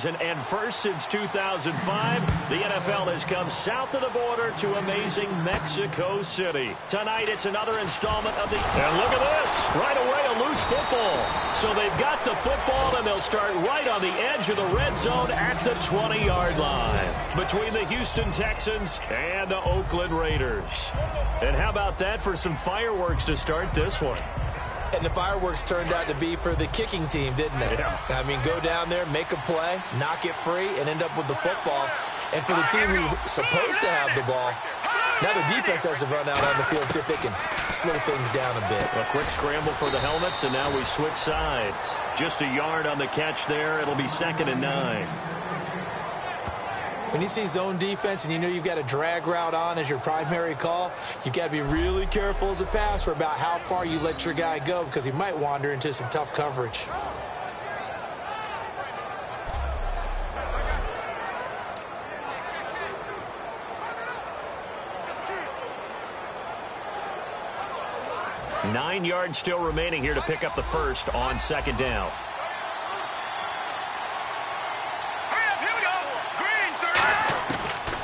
season and first since 2005, the NFL has come south of the border to amazing Mexico City. Tonight, it's another installment of the... And look at this. Right away, a loose football. So they've got the football, and they'll start right on the edge of the red zone at the 20-yard line between the Houston Texans and the Oakland Raiders. And how about that for some fireworks to start this one? And the fireworks turned out to be for the kicking team, didn't they? Yeah. I mean, go down there, make a play, knock it free, and end up with the football. And for the team who's supposed to have the ball, now the defense has to run out on the field and see if they can slow things down a bit. A quick scramble for the helmets, and now we switch sides. Just a yard on the catch there. It'll be 2nd and 9. When you see zone defense and you know you've got a drag route on as your primary call, you've got to be really careful as a passer about how far you let your guy go because he might wander into some tough coverage. Nine yards still remaining here to pick up the first on 2nd down.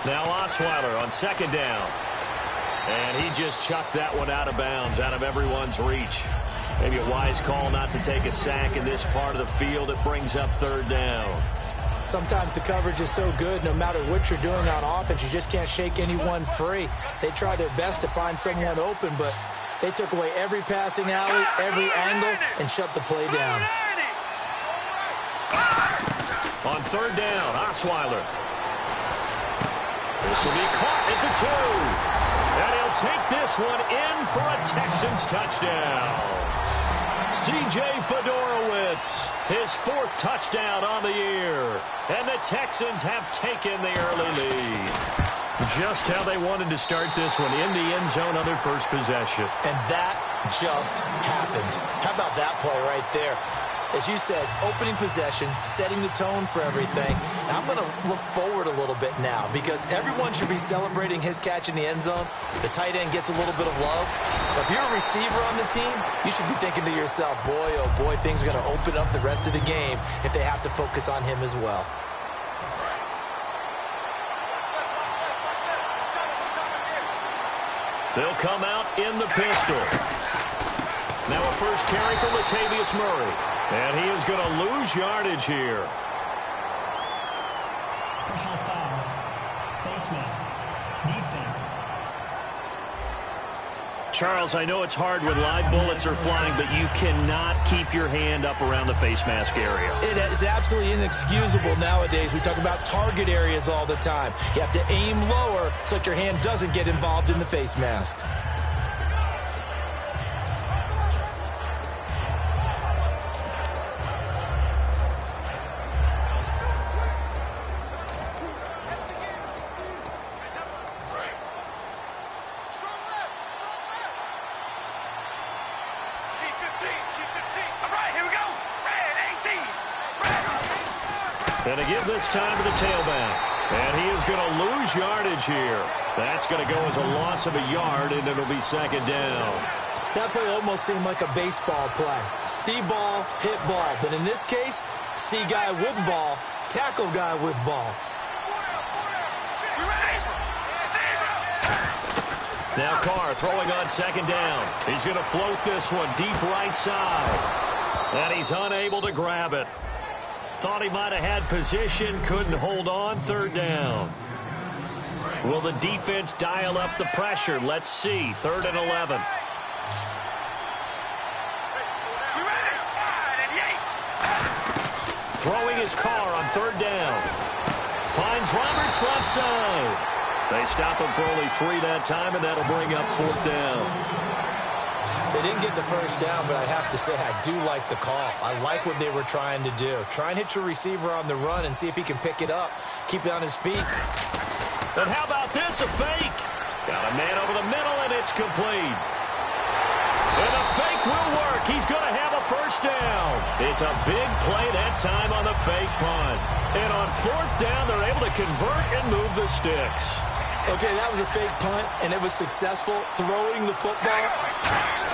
Now Osweiler on 2nd down. And he just chucked that one out of bounds, out of everyone's reach. Maybe a wise call not to take a sack in this part of the field. It brings up 3rd down. Sometimes the coverage is so good, no matter what you're doing on offense, you just can't shake anyone free. They try their best to find someone open, but they took away every passing alley, every angle, and shut the play down. On 3rd down, Osweiler. This will be caught at the 2. And he'll take this one in for a Texans touchdown. C.J. Fedorowicz, his 4th touchdown on the year. And the Texans have taken the early lead. Just how they wanted to start this one, in the end zone on their first possession. And that just happened. How about that play right there? As you said, opening possession, setting the tone for everything. Now, I'm going to look forward a little bit now because everyone should be celebrating his catch in the end zone. The tight end gets a little bit of love. But if you're a receiver on the team, you should be thinking to yourself, boy, oh boy, things are going to open up the rest of the game if they have to focus on him as well. They'll come out in the pistol. Now a first carry for Latavius Murray. And he is going to lose yardage here. Personal foul. Face mask. Defense. Charles, I know it's hard when live bullets are flying, but you cannot keep your hand up around the face mask area. It is absolutely inexcusable nowadays. We talk about target areas all the time. You have to aim lower so that your hand doesn't get involved in the face mask. And to give this time to the tailback. And he is going to lose yardage here. That's going to go as a loss of a yard, and it'll be 2nd down. That play almost seemed like a baseball play. See ball, hit ball. But in this case, see guy with ball, tackle guy with ball. Now Carr throwing on 2nd down. He's going to float this one deep right side. And he's unable to grab it. Thought he might have had position, couldn't hold on. 3rd down. Will the defense dial up the pressure? Let's see. 3rd and 11. Throwing his Carr on 3rd down. Finds Roberts left side. They stop him for only 3 that time, and that'll bring up 4th down. They didn't get the first down, but I have to say I do like the call. I like what they were trying to do. Try and hit your receiver on the run and see if he can pick it up. Keep it on his feet. And how about this? A fake. Got a man over the middle, and it's complete. And the fake will work. He's going to have a first down. It's a big play that time on the fake punt. And on 4th down, they're able to convert and move the sticks. Okay, that was a fake punt, and it was successful throwing the football.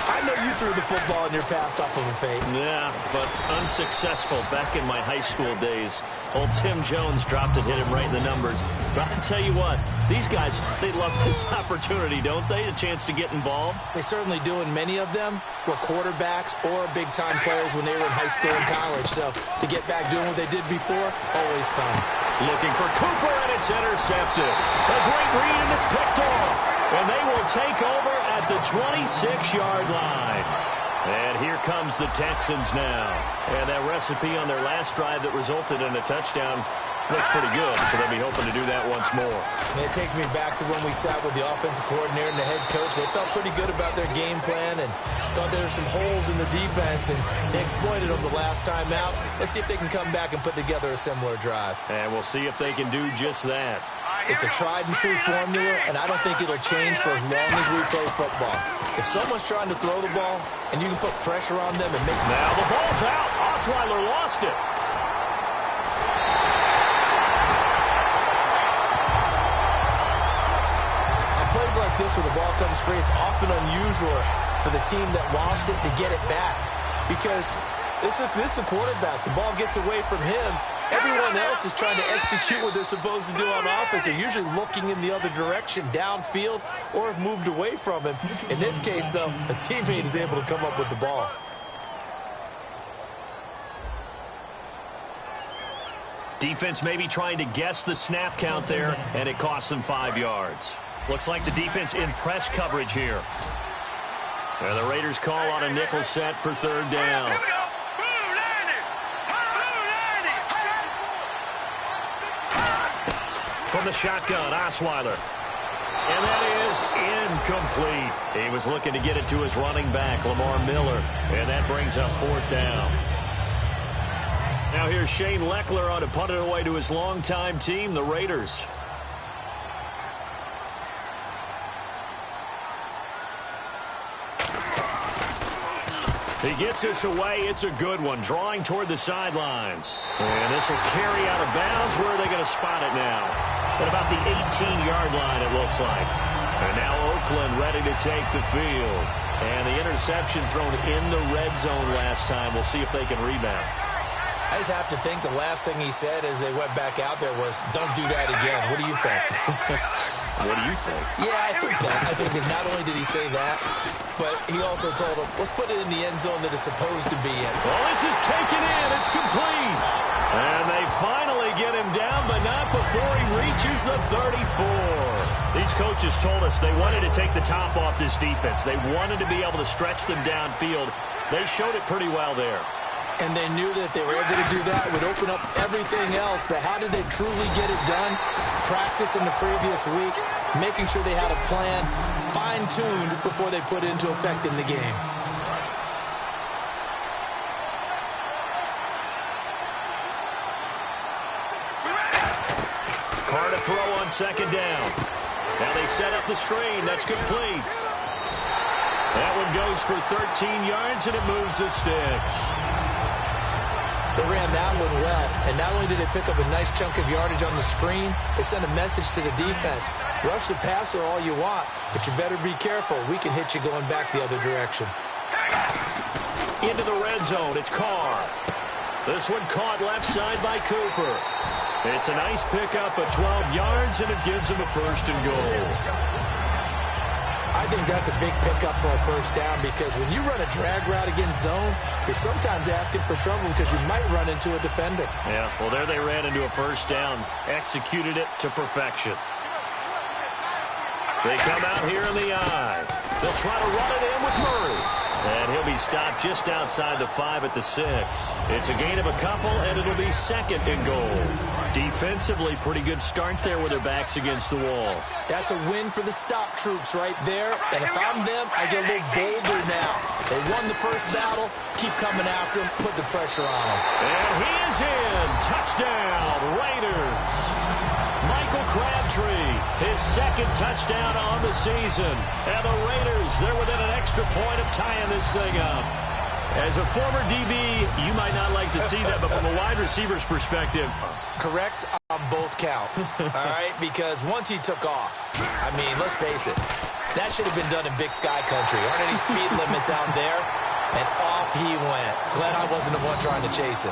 I I know you threw the football in your past off of a fake. Yeah, but unsuccessful back in my high school days. Old Tim Jones dropped it, hit him right in the numbers. But I'll tell you what, these guys, they love this opportunity, don't they? A chance to get involved. They certainly do, and many of them were quarterbacks or big-time players when they were in high school and college. So to get back doing what they did before, always fun. Looking for Cooper, and it's intercepted. A great read, and it's picked off. And they will take over at the 26-yard line. And here comes the Texans now. And that recipe on their last drive that resulted in a touchdown looks pretty good, so they'll be hoping to do that once more. And it takes me back to when we sat with the offensive coordinator and the head coach. They felt pretty good about their game plan and thought there were some holes in the defense, and they exploited them the last time out. Let's see if they can come back and put together a similar drive. And we'll see if they can do just that. It's a tried-and-true formula, and I don't think it'll change for as long as we play football. If someone's trying to throw the ball, and you can put pressure on them and make... Now the ball's out. Osweiler lost it. On plays like this where the ball comes free, it's often unusual for the team that lost it to get it back. Because this is the quarterback. The ball gets away from him. Everyone else is trying to execute what they're supposed to do on offense. They're usually looking in the other direction, downfield, or have moved away from him. In this case, though, a teammate is able to come up with the ball. Defense maybe trying to guess the snap count there, and it costs them 5 yards. Looks like the defense in press coverage here. And the Raiders call on a nickel set for third down. From the shotgun, Osweiler. And that is incomplete. He was looking to get it to his running back, Lamar Miller. And that brings up fourth down. Now here's Shane Leckler on to punt it away to his longtime team, the Raiders. He gets this away. It's a good one, drawing toward the sidelines. And this will carry out of bounds. Where are they going to spot it now? At about the 18-yard line, it looks like. And now Oakland ready to take the field. And the interception thrown in the red zone last time. We'll see if they can rebound. I just have to think the last thing he said as they went back out there was, don't do that again. What do you think? What do you think? Yeah, I think that. I think that not only did he say that, but he also told him, let's put it in the end zone that it's supposed to be in. Well, this is taken in. It's complete. And they finally get him down, but not before he reaches the 34. These coaches told us they wanted to take the top off this defense. They wanted to be able to stretch them downfield. They showed it pretty well there. And they knew that if they were able to do that, it would open up everything else. But how did they truly get it done? Practice in the previous week, making sure they had a plan, fine-tuned before they put it into effect in the game. Carr to throw on second down. Now they set up the screen. That's complete. That one goes for 13 yards, and it moves the sticks. They ran that one well, and not only did they pick up a nice chunk of yardage on the screen, they sent a message to the defense. Rush the passer all you want, but you better be careful. We can hit you going back the other direction. Into the red zone, it's Carr. This one caught left side by Cooper. It's a nice pickup of 12 yards, and it gives him a first and goal. I think that's a big pickup for a first down because when you run a drag route against zone, you're sometimes asking for trouble because you might run into a defender. Yeah, well, there they ran into a first down, executed it to perfection. They come out here in the eye. They'll try to run it in with Murray. And he'll be stopped just outside the 5 at the 6. It's a gain of a couple, and it'll be second and goal. Defensively, pretty good start there with their backs against the wall. That's a win for the stop troops right there. And if I'm them, I get a little bolder now. They won the first battle. Keep coming after him. Put the pressure on him. And he is in. Touchdown, Raiders. Michael Crabtree, his second touchdown on the season. And the Raiders, they're within an extra point of tying this thing up. As a former DB, you might not like to see that, but from a wide receiver's perspective. Correct on both counts, all right? Because once he took off, I mean, let's face it, That should have been done in Big Sky country. Aren't any speed limits out there? And off he went. Glad I wasn't the one trying to chase him.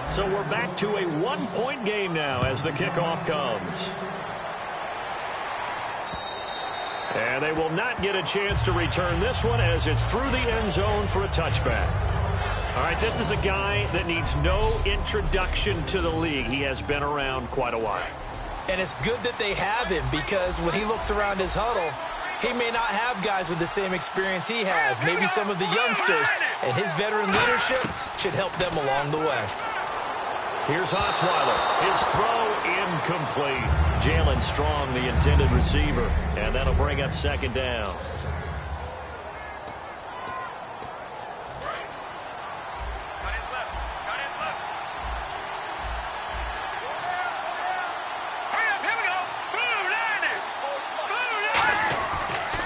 So we're back to a one-point game now as the kickoff comes. And they will not get a chance to return this one as it's through the end zone for a touchback. All right, this is a guy that needs no introduction to the league. He has been around quite a while. And it's good that they have him because when he looks around his huddle, he may not have guys with the same experience he has. Maybe some of the youngsters, and his veteran leadership should help them along the way. Here's Osweiler. His throw incomplete. Jalen Strong, the intended receiver, and that'll bring up second down.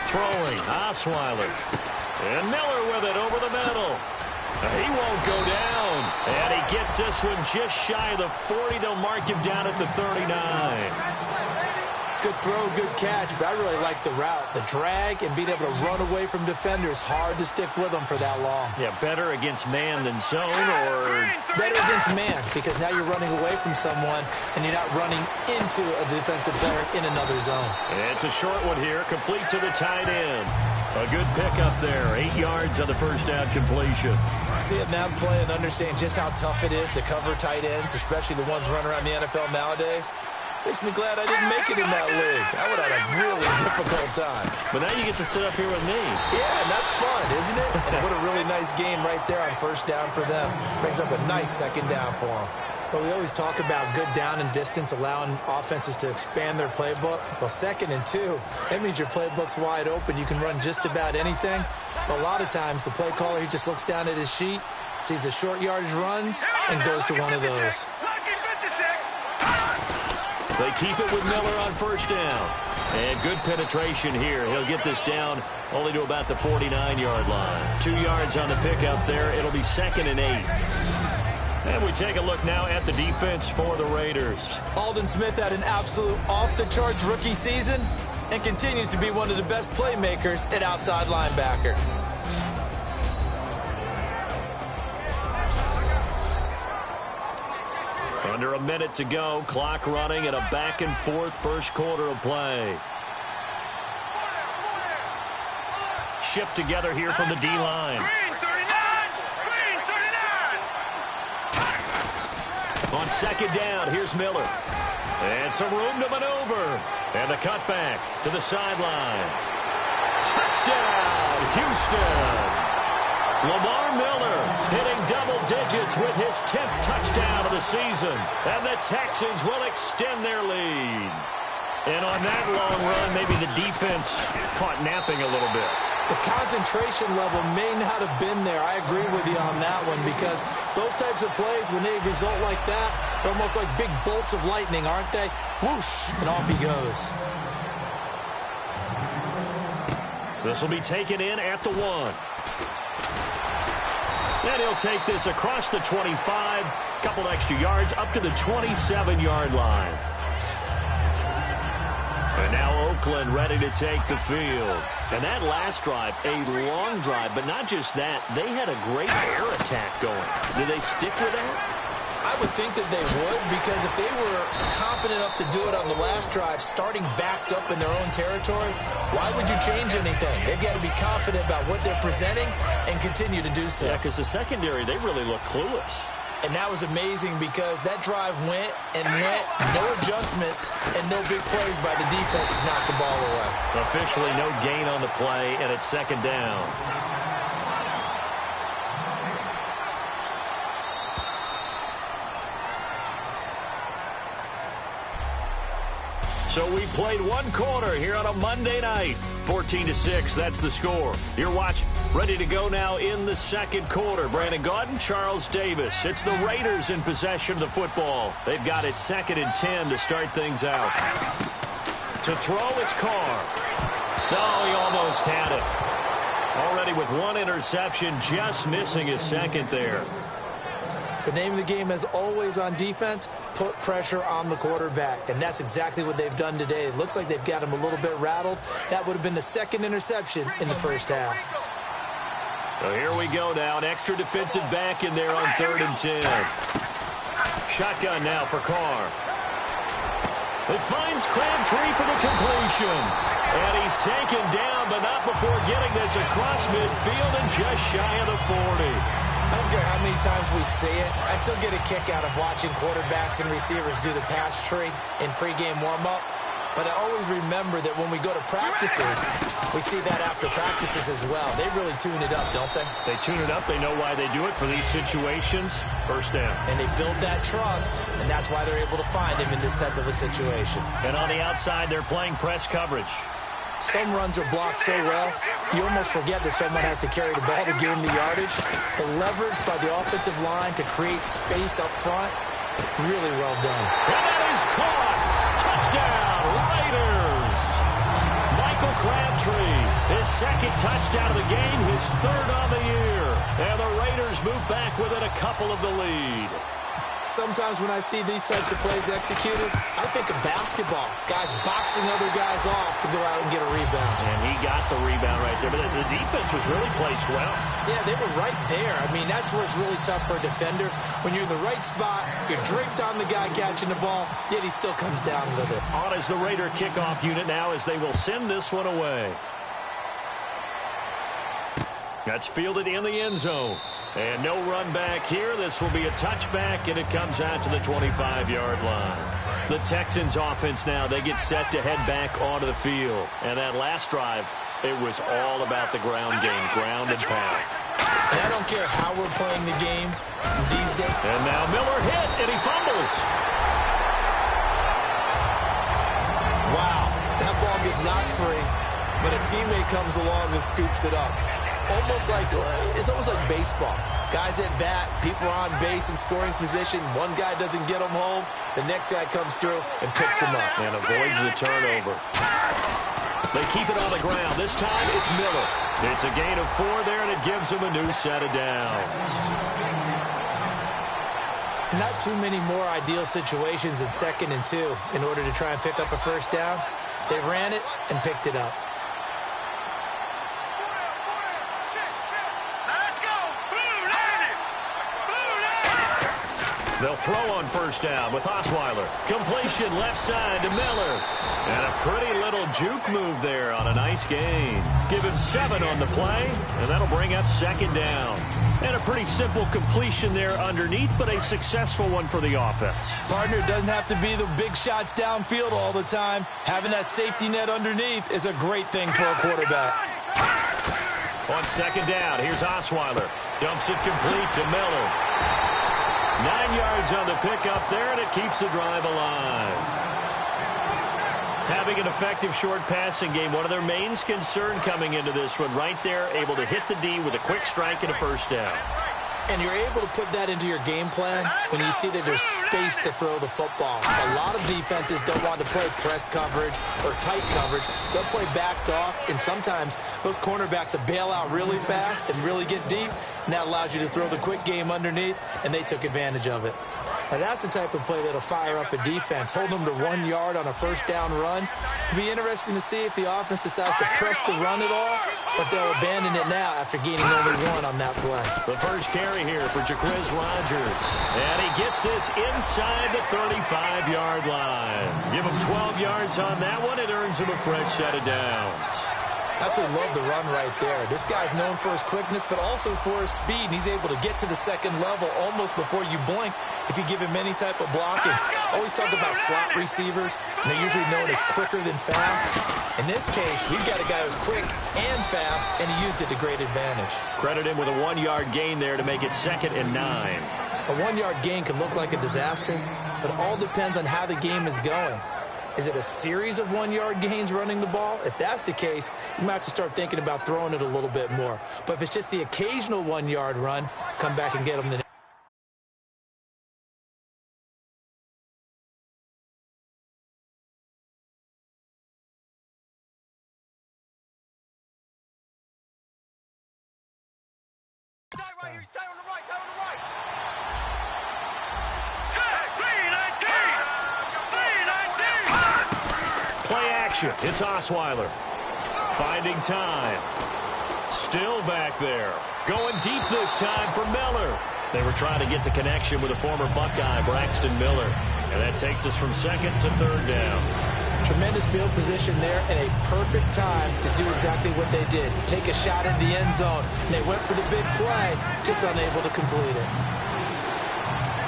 Throwing, Osweiler. And Miller with it over the middle. He won't go down. And he gets this one just shy of the 40. They'll mark him down at the 39. Good throw, good catch, but I really like the route. The drag and being able to run away from defenders. Hard to stick with them for that long. Yeah, better against man than zone, or better against man, because now you're running away from someone and you're not running into a defensive player in another zone. It's a short one here, complete to the tight end. A good pickup there, 8 yards on the first down completion. Seeing that play and understand just how tough it is to cover tight ends, especially the ones running around the NFL nowadays, makes me glad I didn't make it in that league. I would have had a really difficult time. But now you get to sit up here with me. Yeah, and that's fun, isn't it? And what a really nice game right there on first down for them. Brings up a nice second down for them. But we always talk about good down and distance, allowing offenses to expand their playbook. Well, 2nd and 2, that means your playbook's wide open. You can run just about anything. But a lot of times, the play caller, he just looks down at his sheet, sees the short yardage runs, and goes to one of those. They keep it with Miller on first down. And good penetration here. He'll get this down only to about the 49-yard line. 2 yards on the pickup there. It'll be 2nd and 8. And we take a look now at the defense for the Raiders. Aldon Smith had an absolute off-the-charts rookie season and continues to be one of the best playmakers at outside linebacker. Under a minute to go, clock running, and a back-and-forth first quarter of play. Shift together here from the D-line. On second down, here's Miller. And some room to maneuver. And the cutback to the sideline. Touchdown, Houston. Lamar Miller hitting double digits with his 10th touchdown of the season. And the Texans will extend their lead. And on that long run, maybe the defense caught napping a little bit. The concentration level may not have been there. I agree with you on that one, because those types of plays, when they result like that, they're almost like big bolts of lightning, aren't they? Whoosh, and off he goes. This will be taken in at the 1. And he'll take this across the 25, couple extra yards up to the 27-yard line. And now Oakland ready to take the field. And that last drive, a long drive, but not just that. They had a great air attack going. Do they stick with that? I would think that they would, because if they were confident enough to do it on the last drive, starting backed up in their own territory, why would you change anything? They've got to be confident about what they're presenting and continue to do so. Yeah, because the secondary, they really look clueless. And that was amazing, because that drive went and went, no adjustments, and no big plays by the defense to knock the ball away. Officially no gain on the play, and it's second down. So we played one quarter here on a Monday night. 14-6, that's the score. Your watch ready to go now in the second quarter. Brandon Gaudin, Charles Davis. It's the Raiders in possession of the football. They've got it 2nd and 10 to start things out. To throw, it's Carr. No, he almost had it. Already with one interception, just missing his second there. The name of the game is always on defense. put pressure on the quarterback, and that's exactly what they've done today. It looks like they've got him a little bit rattled. That would have been the second interception in the first half. So here we go now. An extra defensive back in there on 3rd and 10. Shotgun now for Carr. It finds Crabtree for the completion. And he's taken down, but not before getting this across midfield and just shy of the 40. I don't care how many times we see it. I still get a kick out of watching quarterbacks and receivers do the pass tree in pregame warm-up. But I always remember that when we go to practices, we see that after practices as well. They really tune it up, don't they? They tune it up. They know why they do it for these situations. First down. And they build that trust, and that's why they're able to find him in this type of a situation. And on the outside, they're playing press coverage. Some runs are blocked so well, you almost forget that someone has to carry the ball to gain the yardage. The leverage by the offensive line to create space up front, really well done. And that is caught. Touchdown, Raiders. Michael Crabtree, his second touchdown of the game, his 3rd on the year. And the Raiders move back within a couple of the lead. Sometimes when I see these types of plays executed, I think of basketball. Guys boxing other guys off to go out and get a rebound. And he got the rebound right there. But the defense was really placed well. Yeah, they were right there. I mean, that's where it's really tough for a defender. When you're in the right spot, you're draped on the guy catching the ball, yet he still comes down with it. On is the Raider kickoff unit now as they will send this one away. That's fielded in the end zone. And no run back here. This will be a touchback, and it comes out to the 25-yard line. The Texans offense now, they get set to head back onto the field. And that last drive, it was all about the ground game, ground and pound. And I don't care how we're playing the game these days. And now Miller hit, and he fumbles. Wow, that ball gets knocked free, but a teammate comes along and scoops it up. It's almost like baseball. Guys at bat, people are on base in scoring position. One guy doesn't get them home. The next guy comes through and picks him up. And avoids the turnover. They keep it on the ground. This time it's Miller. It's a gain of 4 there, and it gives him a new set of downs. Not too many more ideal situations in 2nd and 2 in order to try and pick up a first down. They ran it and picked it up. They'll throw on first down with Osweiler. Completion left side to Miller. And a pretty little juke move there on a nice gain. Give him 7 on the play, and that'll bring up 2nd down. And a pretty simple completion there underneath, but a successful one for the offense. Partner, doesn't have to be the big shots downfield all the time. Having that safety net underneath is a great thing for a quarterback. On 2nd down, here's Osweiler. Dumps it complete to Miller. 9 yards on the pickup there, and it keeps the drive alive. Having an effective short passing game, one of their main concern coming into this one, right there, able to hit the D with a quick strike and a first down. And you're able to put that into your game plan when you see that there's space to throw the football. A lot of defenses don't want to play press coverage or tight coverage. They'll play backed off, and sometimes those cornerbacks will bail out really fast and really get deep, and that allows you to throw the quick game underneath, and they took advantage of it. And that's the type of play that'll fire up a defense. Hold them to 1 yard on a first down run. It'll be interesting to see if the offense decides to press the run at all, or if they'll abandon it now after gaining only 1 on that play. The first carry here for Jaquiz Rogers. And he gets this inside the 35-yard line. Give him 12 yards on that one. It earns him a fresh set of downs. Absolutely love the run right there. This guy's known for his quickness, but also for his speed. And he's able to get to the second level almost before you blink if you give him any type of blocking. Always talk about slot receivers, and they're usually known as quicker than fast. In this case, we've got a guy who's quick and fast, and he used it to great advantage. Credit him with a 1-yard gain there to make it 2nd and 9. A 1-yard gain can look like a disaster, but it all depends on how the game is going. Is it a series of 1-yard gains running the ball? If that's the case, you might have to start thinking about throwing it a little bit more. But if it's just the occasional 1-yard run, come back and get them the Stay on the right, stay on the right. action. It's Osweiler. Finding time. Still back there. Going deep this time for Miller. They were trying to get the connection with a former Buckeye, Braxton Miller. And that takes us from second to third down. Tremendous field position there and a perfect time to do exactly what they did. Take a shot in the end zone. And they went for the big play, just unable to complete it.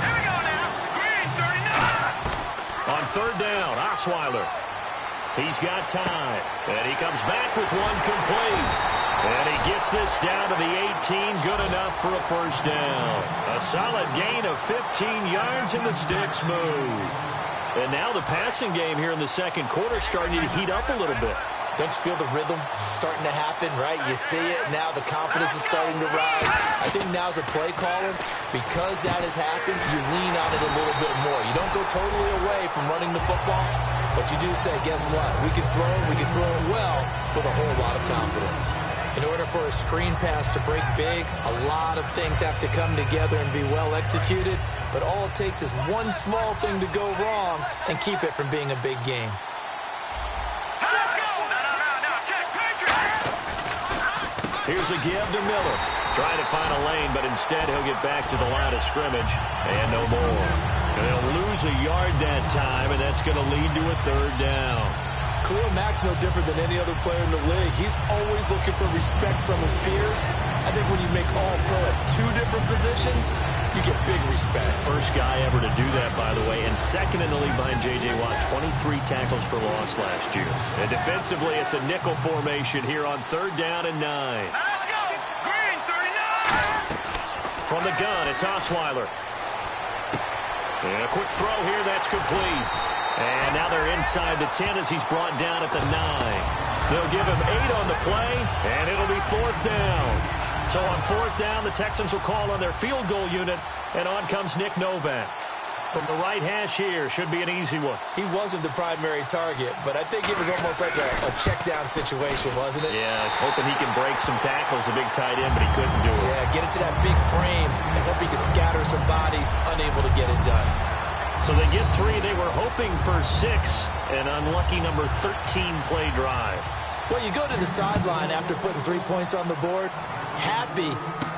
Here we go now. Green, 39. On third down, Osweiler. He's got time. And he comes back with one complete. And he gets this down to the 18. Good enough for a first down. A solid gain of 15 yards in the sticks move. And now the passing game here in the second quarter starting to heat up a little bit. Don't you feel the rhythm starting to happen, right? You see it. Now the confidence is starting to rise. I think now as a play caller, because that has happened, you lean on it a little bit more. You don't go totally away from running the football, but you do say, guess what? We can throw it well with a whole lot of confidence. In order for a screen pass to break big, a lot of things have to come together and be well executed, but all it takes is one small thing to go wrong and keep it from being a big game. Let's go. No. Check. Patriot. Here's a give to Miller. Trying to find a lane, but instead he'll get back to the line of scrimmage, and no more. And they'll lose a yard that time, and that's going to lead to a third down. Khalil Mack's no different than any other player in the league. He's always looking for respect from his peers. I think when you make all-pro at two different positions, you get big respect. First guy ever to do that, by the way, and second in the league behind J.J. Watt, 23 tackles for loss last year. And defensively, it's a nickel formation here on third down and 9. Let's go. Green, 39. From the gun, it's Osweiler. And a quick throw here, that's complete. And now they're inside the 10 as he's brought down at the 9. They'll give him 8 on the play, and it'll be fourth down. So on fourth down, the Texans will call on their field goal unit, and on comes Nick Novak. From the right hash here, should be an easy one. He wasn't the primary target, but I think it was almost like a check-down situation, wasn't it? Yeah, hoping he can break some tackles, a big tight end, but he couldn't do it. Yeah, get it to that big frame and hope he could scatter some bodies, unable to get it done. So they get 3. They were hoping for 6. An unlucky number 13 play drive. Well, you go to the sideline after putting 3 points on the board, happy,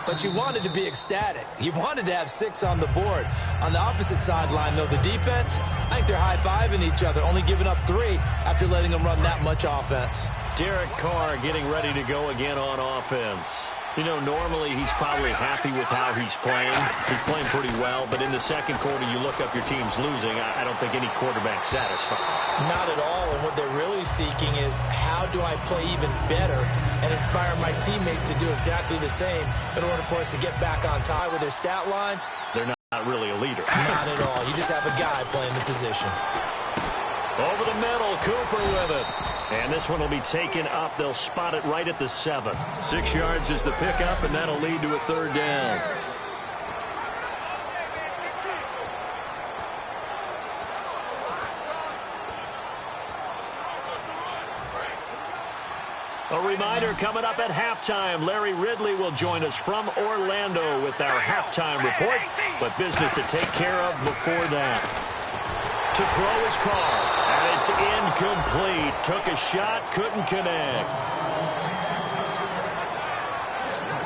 but you wanted to be ecstatic. You wanted to have 6 on the board. On the opposite sideline, though, the defense, I think they're high-fiving each other, only giving up 3 after letting them run that much offense. Derek Carr getting ready to go again on offense. You know, normally he's probably happy with how he's playing. He's playing pretty well, but in the second quarter, you look up your team's losing. I don't think any quarterback's satisfied. Not at all, and what they're really seeking is how do I play even better and inspire my teammates to do exactly the same in order for us to get back on tie with their stat line. They're not really a leader. Not at all. You just have a guy playing the position. Over the middle, Cooper with it. And this one will be taken up. They'll spot it right at the 7. 6 yards is the pickup, and that'll lead to a third down. A reminder coming up at halftime. Larry Ridley will join us from Orlando with our halftime report. But business to take care of before that. To throw his Carr, and it's incomplete. Took a shot, couldn't connect.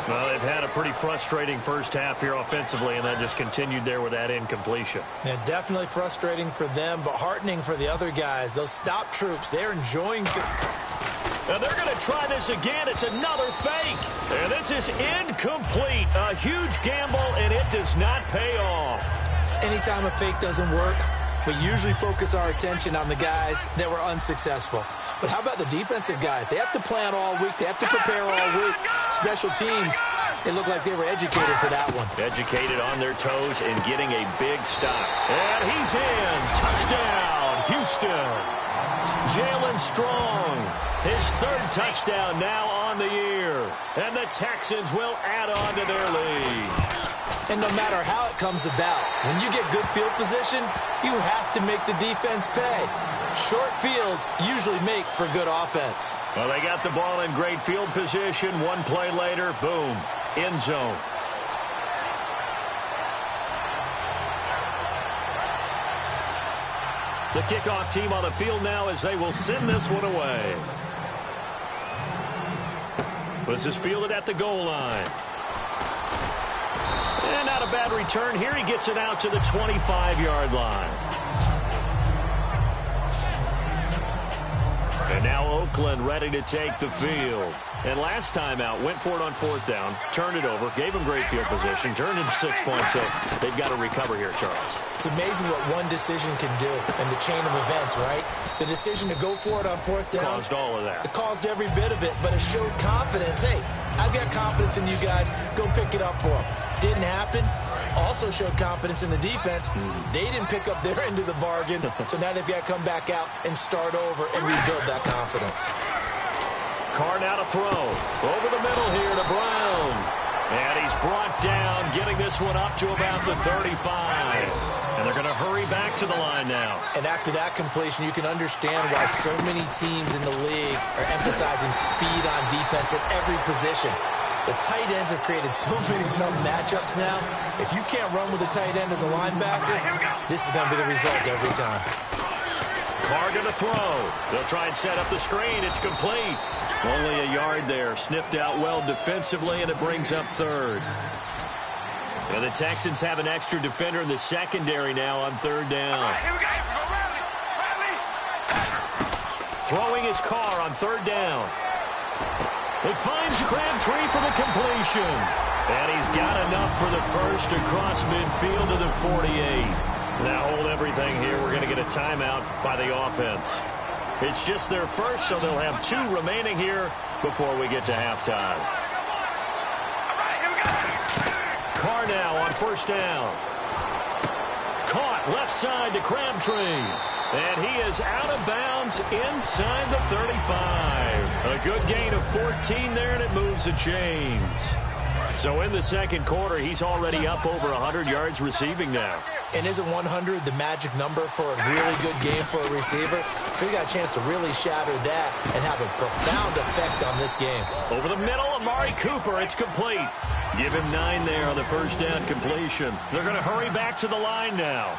Well, they've had a pretty frustrating first half here offensively, and that just continued there with that incompletion. Yeah, definitely frustrating for them, but heartening for the other guys. Those stop troops, they're enjoying Now they're going to try this again. It's another fake. And this is incomplete. A huge gamble, and it does not pay off. Anytime a fake doesn't work, we usually focus our attention on the guys that were unsuccessful. But how about the defensive guys? They have to plan all week. They have to prepare all week. Special teams, it looked like they were educated for that one. Educated on their toes and getting a big stop. And he's in. Touchdown, Houston. Jalen Strong, his 3rd touchdown now on the year. And the Texans will add on to their lead. And no matter how it comes about, when you get good field position, you have to make the defense pay. Short fields usually make for good offense. Well, they got the ball in great field position. One play later, boom, end zone. The kickoff team on the field now as they will send this one away. This is fielded at the goal line. And not a bad return here. He gets it out to the 25-yard line. And now Oakland ready to take the field. And last time out, went for it on fourth down, turned it over, gave them great field position, turned into 6 points, so they've got to recover here, Charles. It's amazing what one decision can do in the chain of events, right? The decision to go for it on fourth down. Caused all of that. It caused every bit of it, but it showed confidence. Hey, I've got confidence in you guys. Go pick it up for them. Didn't happen. Also showed confidence in the defense. They didn't pick up their end of the bargain, so now they've got to come back out and start over and rebuild that confidence. Carr now to throw. Over the middle here to Brown. And he's brought down, getting this one up to about the 35. And they're going to hurry back to the line now. And after that completion, you can understand why so many teams in the league are emphasizing speed on defense at every position. The tight ends have created so many tough matchups now. If you can't run with a tight end as a linebacker, this is going to be the result every time. Carr going to throw. They'll try and set up the screen. It's complete. Only a yard there. Sniffed out well defensively, and it brings up third. And the Texans have an extra defender in the secondary now on third down. Throwing his Carr on third down. It finds Crabtree for the completion. And he's got enough for the first across midfield to the 48. Now hold everything here. We're going to get a timeout by the offense. It's just their first, so they'll have 2 remaining here before we get to halftime. Carr now on first down. Caught left side to Crabtree. And he is out of bounds inside the 35. A good gain of 14 there, and it moves the chains. So in the second quarter, he's already up over 100 yards receiving now. And isn't 100 the magic number for a really good game for a receiver? So he got a chance to really shatter that and have a profound effect on this game. Over the middle, Amari Cooper. It's complete. Give him 9 there on the first down completion. They're going to hurry back to the line now.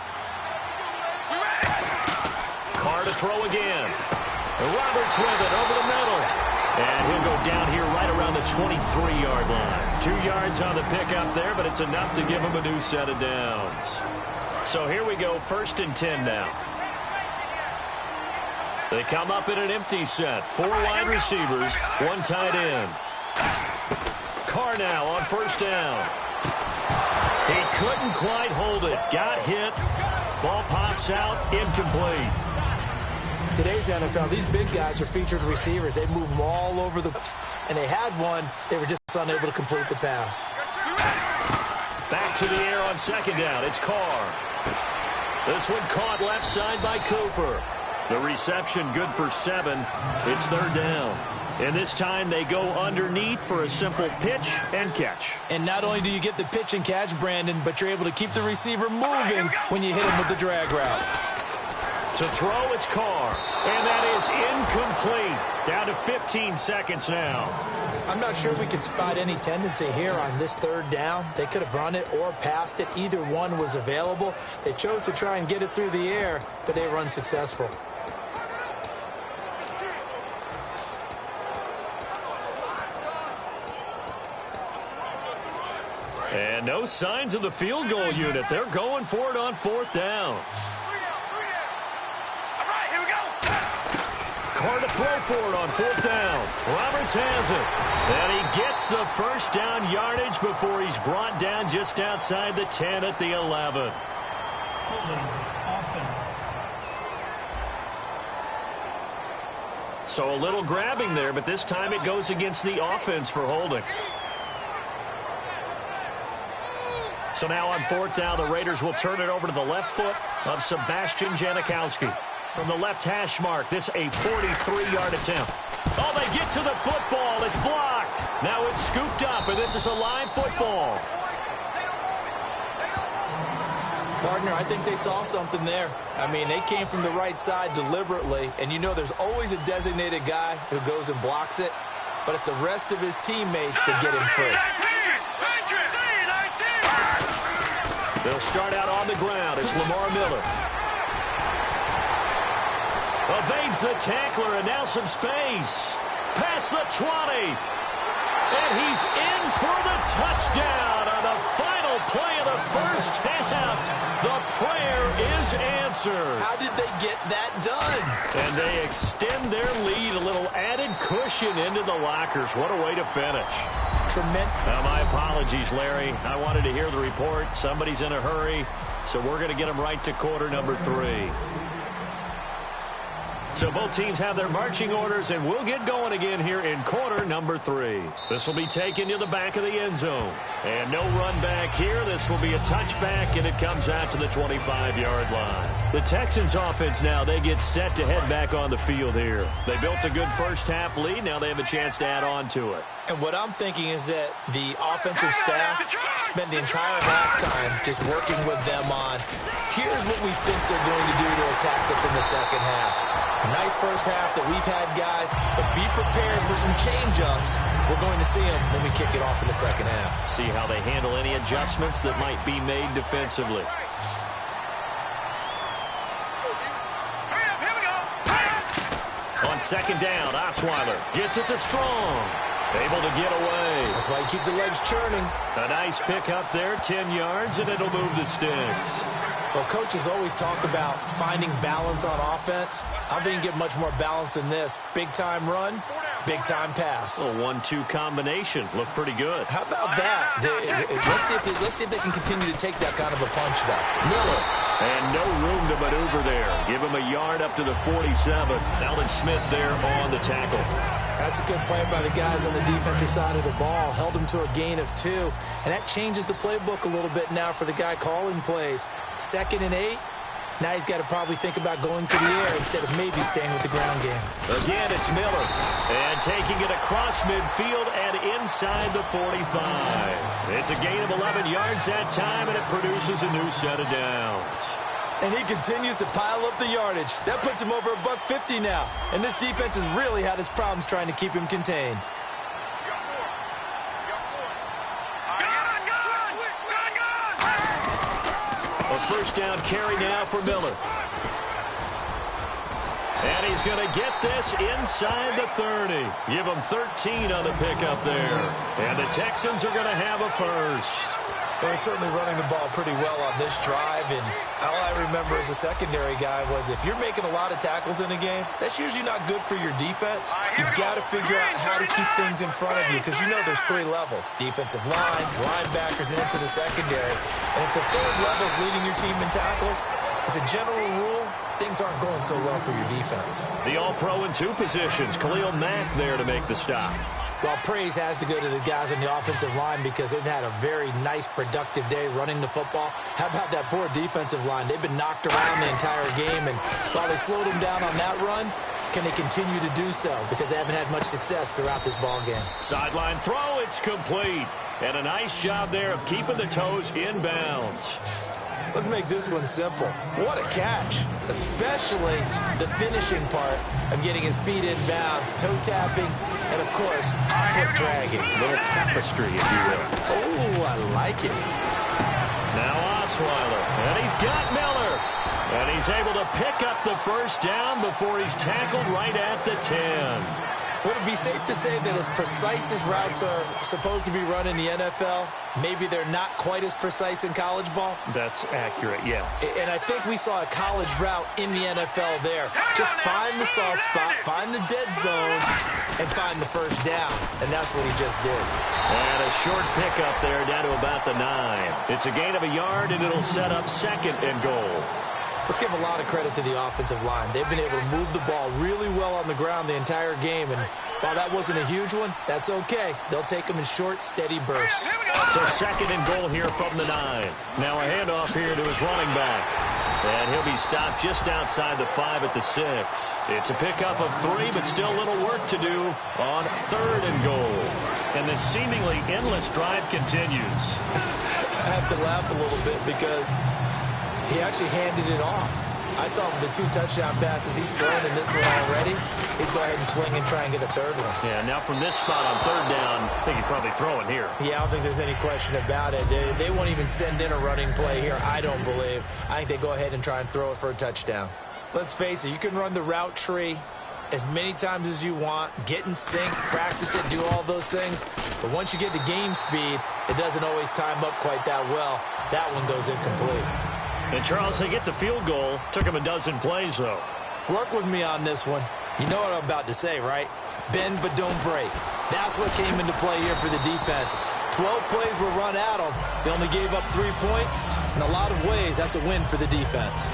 Carr to throw again. Roberts with it over the middle. And he'll go down here right around the 23-yard line. 2 yards on the pickup there, but it's enough to give him a new set of downs. So here we go, 1st and 10 now. They come up in an empty set. 4 wide receivers, 1 tight end. Carr now on first down. He couldn't quite hold it. Got hit. Ball pops out, incomplete. Today's NFL, these big guys are featured receivers. They move them all over the... And they had one. They were just unable to complete the pass. Back to the air on second down. It's Carr. This one caught left side by Cooper. The reception good for 7. It's third down. And this time they go underneath for a simple pitch and catch. And not only do you get the pitch and catch, Brandon, but you're able to keep the receiver moving when you hit him with the drag route. To throw, it's Carr. And that is incomplete. Down to 15 seconds now. I'm not sure we could spot any tendency here on this third down. They could have run it or passed it. Either one was available. They chose to try and get it through the air, but they were unsuccessful. And no signs of the field goal unit. They're going for it on fourth down. Carr to throw for it on fourth down. Roberts has it. And he gets the first down yardage before he's brought down just outside the 10 at the 11. Holding offense. So a little grabbing there, but this time it goes against the offense for holding. So now on fourth down, the Raiders will turn it over to the left foot of Sebastian Janikowski. From the left hash mark, this a 43-yard attempt. Oh, they get to the football. It's blocked. Now it's scooped up, and this is a live football. Partner, I think they saw something there. I mean, they came from the right side deliberately, and you know there's always a designated guy who goes and blocks it, but it's the rest of his teammates that get him free. They'll start out on the ground. It's Lamar Miller. Evades the tackler, and now some space. Past the 20. And he's in for the touchdown on the final play of the first half. The prayer is answered. How did they get that done? And they extend their lead, a little added cushion into the lockers. What a way to finish. Tremendous. Now, my apologies, Larry. I wanted to hear the report. Somebody's in a hurry, so we're going to get them right to quarter number 3. So both teams have their marching orders, and we'll get going again here in quarter number 3. This will be taken to the back of the end zone. And no run back here. This will be a touchback, and it comes out to the 25-yard line. The Texans offense now, they get set to head back on the field here. They built a good first-half lead. Now they have a chance to add on to it. And what I'm thinking is that the offensive staff spent the entire halftime just working with them on, here's what we think they're going to do to attack us in the second half. Nice first half that we've had, guys, but be prepared for some change-ups. We're going to see them when we kick it off in the second half. See how they handle any adjustments that might be made defensively. On second down, Osweiler gets it to Strong. Able to get away. That's why you keep the legs churning. A nice pick up there, 10 yards, and it'll move the sticks. Well, coaches always talk about finding balance on offense. I think you get much more balance than this. Big-time run, big-time pass. A 1-2 combination. Looked pretty good. How about that? Let's see if they can continue to take that kind of a punch, though. Miller. And no room to maneuver there. Give him a yard up to the 47. Alden Smith there on the tackle. That's a good play by the guys on the defensive side of the ball. Held him to a gain of 2. And that changes the playbook a little bit now for the guy calling plays. 2nd and 8. Now he's got to probably think about going to the air instead of maybe staying with the ground game. Again, it's Miller. And taking it across midfield and inside the 45. It's a gain of 11 yards that time, and it produces a new set of downs. And he continues to pile up the yardage. That puts him over $150 now. And this defense has really had its problems trying to keep him contained. A first down carry now for Miller. And he's going to get this inside the 30. Give him 13 on the pickup there. And the Texans are going to have a first. Well, they're certainly running the ball pretty well on this drive, and all I remember as a secondary guy was if you're making a lot of tackles in a game, that's usually not good for your defense. You've got to figure out how to keep things in front of you because you know there's 3 levels, defensive line, linebackers, and into the secondary. And if the 3rd level is leading your team in tackles, as a general rule, things aren't going so well for your defense. The All-Pro in 2 positions, Khalil Mack there to make the stop. Well, praise has to go to the guys on the offensive line because they've had a very nice, productive day running the football. How about that poor defensive line? They've been knocked around the entire game, and while they slowed them down on that run, can they continue to do so? Because they haven't had much success throughout this ball game. Sideline throw, it's complete. And a nice job there of keeping the toes in bounds. Let's make this one simple. What a catch, especially the finishing part of getting his feet in bounds, toe tapping, and, of course, foot dragging. A little tapestry, if you will. Oh, I like it. Now Osweiler, and he's got Miller. And he's able to pick up the first down before he's tackled right at the 10. Would it be safe to say that as precise as routes are supposed to be run in the NFL, maybe they're not quite as precise in college ball? That's accurate, yeah. And I think we saw a college route in the NFL there. Just find the soft spot, find the dead zone, and find the first down. And that's what he just did. And a short pickup there down to about the 9. It's a gain of a yard, and it'll set up 2nd and goal. Let's give a lot of credit to the offensive line. They've been able to move the ball really well on the ground the entire game. And while that wasn't a huge one, that's okay. They'll take them in short, steady bursts. So 2nd and goal here from the 9. Now a handoff here to his running back. And he'll be stopped just outside the 5 at the 6. It's a pickup of 3, but still a little work to do on 3rd and goal. And this seemingly endless drive continues. I have to laugh a little bit because he actually handed it off. I thought with the 2 touchdown passes he's thrown in this one already, he'd go ahead and fling and try and get a 3rd one. Yeah, now from this spot on 3rd down, I think he'd probably throw it here. Yeah, I don't think there's any question about it. They won't even send in a running play here, I don't believe. I think they go ahead and try and throw it for a touchdown. Let's face it, you can run the route tree as many times as you want, get in sync, practice it, do all those things. But once you get to game speed, it doesn't always time up quite that well. That one goes incomplete. And, Charles, they get the field goal. Took them a dozen plays, though. Work with me on this one. You know what I'm about to say, right? Bend but don't break. That's what came into play here for the defense. 12 plays were run at them. They only gave up 3 points. In a lot of ways, that's a win for the defense.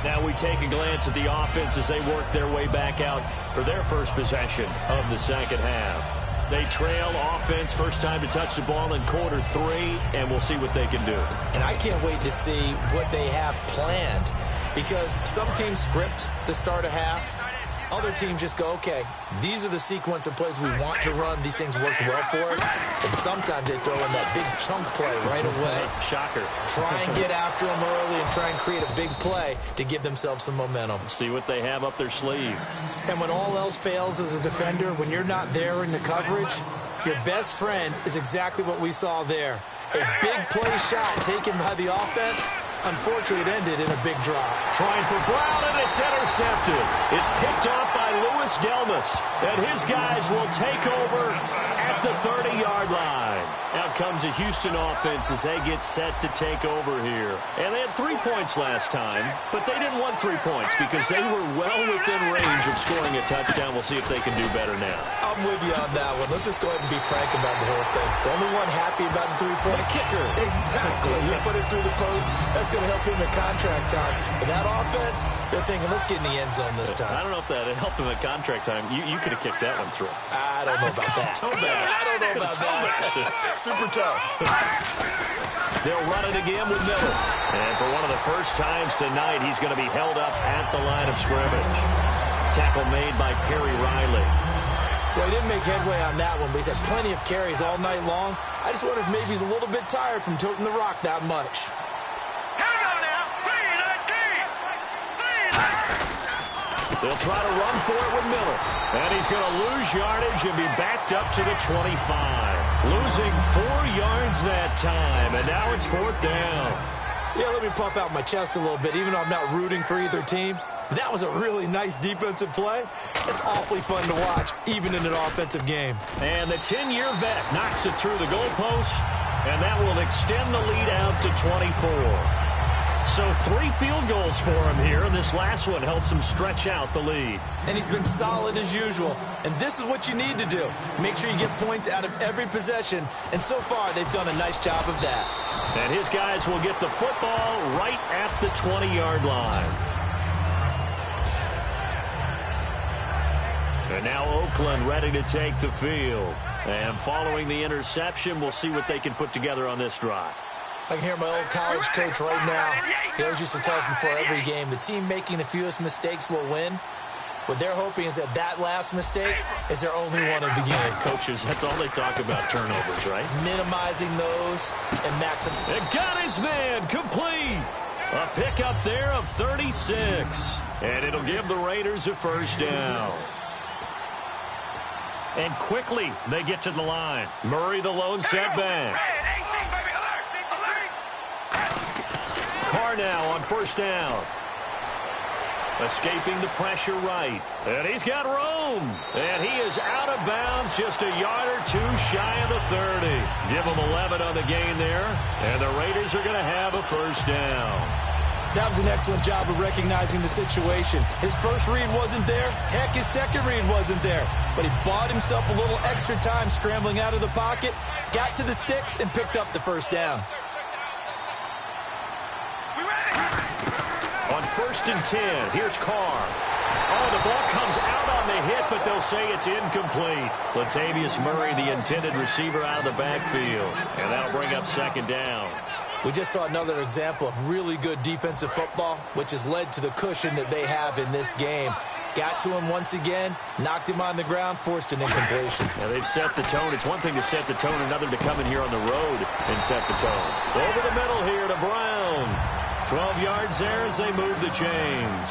Now we take a glance at the offense as they work their way back out for their first possession of the second half. They trail offense, first time to touch the ball in quarter 3, and we'll see what they can do. And I can't wait to see what they have planned, because some teams script to start a half. Other teams just go, okay, these are the sequence of plays we want to run. These things worked well for us. And sometimes they throw in that big chunk play right away. Shocker. Try and get after them early and try and create a big play to give themselves some momentum. See what they have up their sleeve. And when all else fails as a defender, when you're not there in the coverage, your best friend is exactly what we saw there. A big play shot taken by the offense. Unfortunately, it ended in a big drop. Trying for Brown, and it's intercepted. It's picked off by Louis Delmas, and his guys will take over at the 30-yard line. Out comes a Houston offense as they get set to take over here. And they had 3 points last time, but they didn't want 3 points because they were well within range of scoring a touchdown. We'll see if they can do better now. I'm with you on that one. Let's just go ahead and be frank about the whole thing. The only one happy about the 3-point kicker. Exactly. You put it through the post. That's going to help him at contract time. But that offense, they're thinking, let's get in the end zone this time. I don't know if that helped him at contract time. You could have kicked that one through. I don't know about that. Toe bash. I don't know about that. Super toe. They'll run it again with Miller. And for one of the first times tonight, he's going to be held up at the line of scrimmage. Tackle made by Perry Riley. Well, he didn't make headway on that one, but he's had plenty of carries all night long. I just wonder if maybe he's a little bit tired from toting the rock that much. They'll try to run for it with Miller. And he's going to lose yardage and be backed up to the 25. Losing 4 yards that time, and now it's 4th down. Yeah, let me puff out my chest a little bit, even though I'm not rooting for either team. That was a really nice defensive play. It's awfully fun to watch, even in an offensive game. And the 10-year vet knocks it through the goalpost, and that will extend the lead out to 24. So 3 field goals for him here, and this last one helps him stretch out the lead. And he's been solid as usual. And this is what you need to do. Make sure you get points out of every possession. And so far, they've done a nice job of that. And his guys will get the football right at the 20-yard line. And now Oakland ready to take the field. And following the interception, we'll see what they can put together on this drive. I can hear my old college coach right now. He always used to tell us before every game, the team making the fewest mistakes will win. What they're hoping is that that last mistake is their only one of the game. Coaches, that's all they talk about, turnovers, right? Minimizing those and maximizing. And got his man complete. A pickup there of 36. And it'll give the Raiders a first down. And quickly, they get to the line. Murray, the lone setback. Carr now on first down. Escaping the pressure right. And he's got room. And he is out of bounds just a yard or two shy of the 30. Give him 11 on the gain there. And the Raiders are going to have a first down. That was an excellent job of recognizing the situation. His first read wasn't there. Heck, his second read wasn't there. But he bought himself a little extra time scrambling out of the pocket, got to the sticks, and picked up the first down. On 1st and 10, here's Carr. Oh, the ball comes out on the hit, but they'll say it's incomplete. Latavius Murray, the intended receiver, out of the backfield. And that'll bring up second down. We just saw another example of really good defensive football, which has led to the cushion that they have in this game. Got to him once again, knocked him on the ground, forced an incompletion. Now they've set the tone. It's one thing to set the tone, another to come in here on the road and set the tone. Over the middle here to Brown. 12 yards there as they move the chains.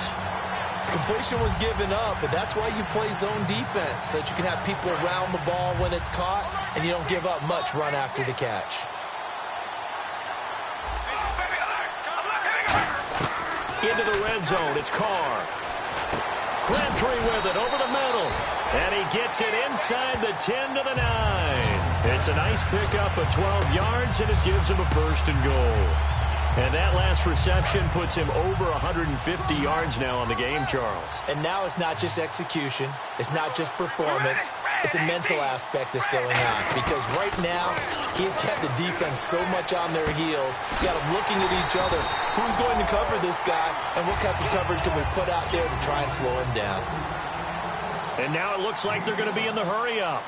Completion was given up, but that's why you play zone defense, so that you can have people around the ball when it's caught, and you don't give up much run after the catch. into the red zone. It's Carr. Crabtree with it over the middle. And he gets it inside the 10 to the 9. It's a nice pickup of 12 yards, and it gives him a 1st and goal. And that last reception puts him over 150 yards now on the game, Charles. And now it's not just execution. It's not just performance. It's a mental aspect that's going on. Because right now, he's kept the defense so much on their heels. Got them looking at each other. Who's going to cover this guy? And what type of coverage can we put out there to try and slow him down? And now it looks like they're going to be in the hurry-up.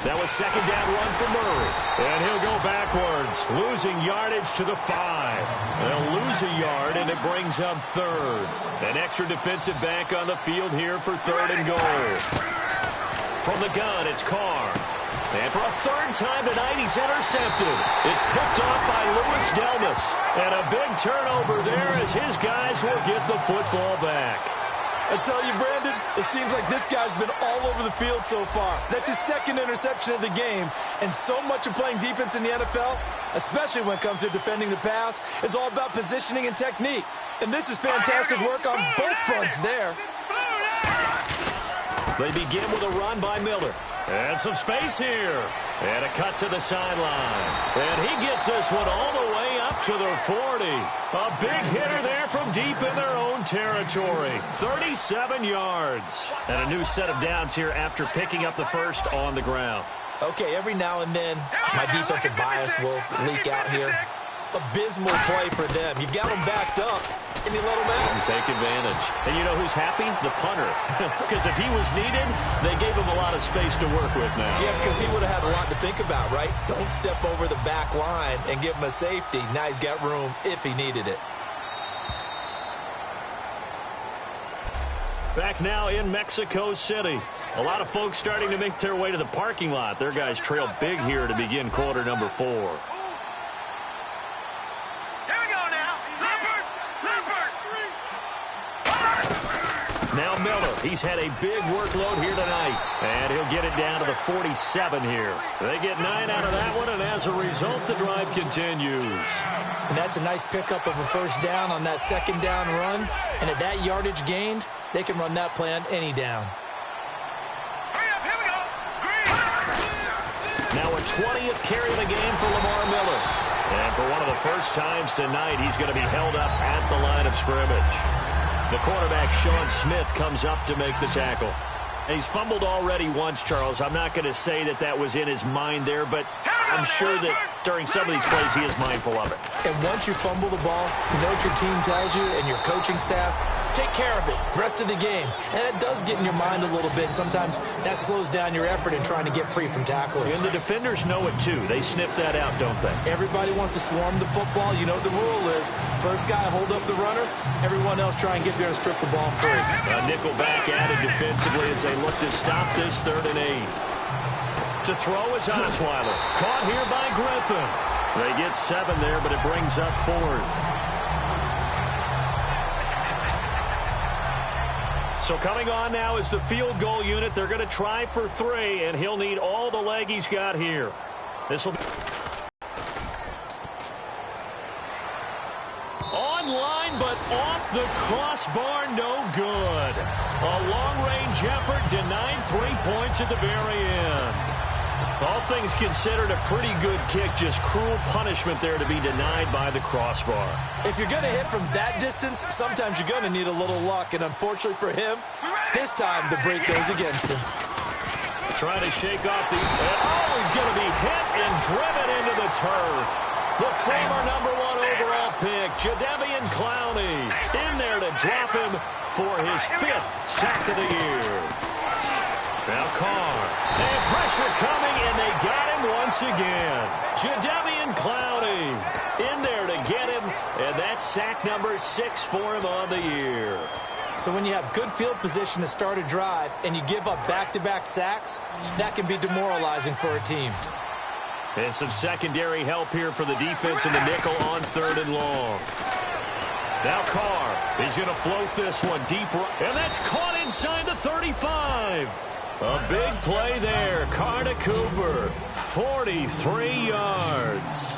That was 2nd down run for Murray. And he'll go backwards, losing yardage to the 5. They'll lose a yard, and it brings up 3rd. An extra defensive back on the field here for 3rd and goal. From the gun, it's Carr. And for a 3rd time tonight, he's intercepted. It's picked off by Louis Delmas. And a big turnover there as his guys will get the football back. I tell you, Brandon, it seems like this guy's been all over the field so far. That's his 2nd interception of the game. And so much of playing defense in the NFL, especially when it comes to defending the pass, is all about positioning and technique. And this is fantastic work on both fronts there. They begin with a run by Miller. And some space here. And a cut to the sideline. And he gets this one all the way up to the 40. A big hitter there from deep in their own territory. 37 yards. And a new set of downs here after picking up the 1st on the ground. Okay, every now and then, my defensive bias will leak out here. Abysmal play for them. You got them backed up, and you let them out. And take advantage. And you know who's happy? The punter. Because if he was needed, they gave him a lot of space to work with now. Yeah, because he would have had a lot to think about, right? Don't step over the back line and give him a safety. Now he's got room if he needed it. Back now in Mexico City. A lot of folks starting to make their way to the parking lot. Their guys trail big here to begin quarter number 4. Now Miller, he's had a big workload here tonight. And he'll get it down to the 47 here. They get 9 out of that one, and as a result, the drive continues. And that's a nice pickup of a 1st down on that 2nd down run. And at that yardage gained, they can run that play on any down. Now a 20th carry of the game for Lamar Miller. And for one of the first times tonight, he's going to be held up at the line of scrimmage. The quarterback, Sean Smith, comes up to make the tackle. He's fumbled already once, Charles. I'm not going to say that that was in his mind there, but I'm sure that during some of these plays he is mindful of it. And once you fumble the ball, you know what your team tells you and your coaching staff? Take care of it rest of the game. And it does get in your mind a little bit. Sometimes that slows down your effort in trying to get free from tackling. And the defenders know it, too. They sniff that out, don't they? Everybody wants to swarm the football. You know what the rule is. First guy hold up the runner. Everyone else try and get there and strip the ball free. A nickel back added defensively as they look to stop this 3rd and 8. To throw is Osweiler. Caught here by Griffin. They get 7 there, but it brings up 4th. So coming on now is the field goal unit. They're going to try for 3, and he'll need all the leg he's got here. This will be online, but off the crossbar, no good. A long-range effort denied 3 points at the very end. All things considered, a pretty good kick. Just cruel punishment there to be denied by the crossbar. If you're going to hit from that distance, sometimes you're going to need a little luck. And unfortunately for him, this time the break goes against him. Trying to shake off the... Oh, he's going to be hit and driven into the turf. The former #1 overall pick, Jadeveon Clowney, in there to drop him for his 5th sack of the year. Now Carr. And pressure coming, and they got him once again. Jadeveon Clowney in there to get him, and that's sack number 6 for him on the year. So when you have good field position to start a drive and you give up back-to-back sacks, that can be demoralizing for a team. And some secondary help here for the defense in the nickel on 3rd and long. Now Carr, he's going to float this one deep, and that's caught inside the 35. A big play there. Carr to Cooper, 43 yards.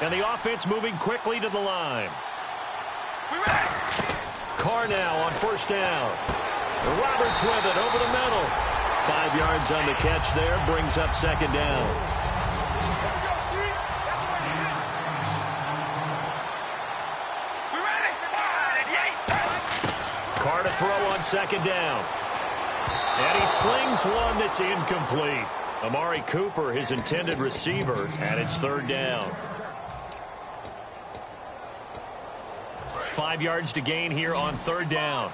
And the offense moving quickly to the line. Carr now on first down. Roberts with it over the middle. 5 yards on the catch there, brings up second down. Carr to throw on second down. And he slings one that's incomplete. Amari Cooper, his intended receiver, and it's third down. 5 yards to gain here on third down.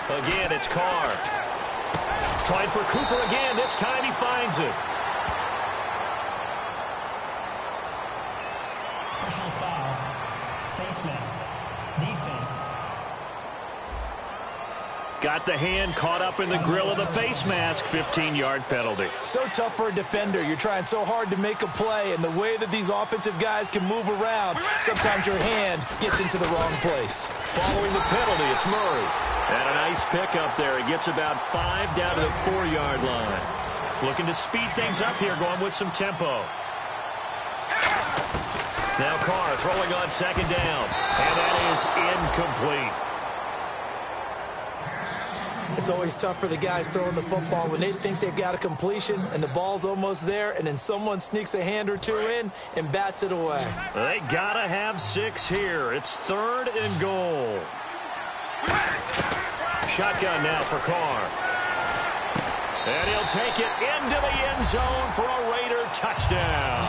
Again, it's Carr. Trying for Cooper again. This time he finds it. Personal foul. Face mask. Defense. Got the hand caught up in the grill of the face mask. 15-yard penalty. So tough for a defender. You're trying so hard to make a play, and the way that these offensive guys can move around, sometimes your hand gets into the wrong place. Following the penalty, it's Murray. And a nice pickup there. He gets about 5 down to the 4-yard line. Looking to speed things up here, going with some tempo. Now Carr throwing on second down. And that is incomplete. It's always tough for the guys throwing the football when they think they've got a completion and the ball's almost there, and then someone sneaks a hand or two in and bats it away. They got to have 6 here. It's third and goal. Shotgun now for Carr. And he'll take it into the end zone for a Raider touchdown.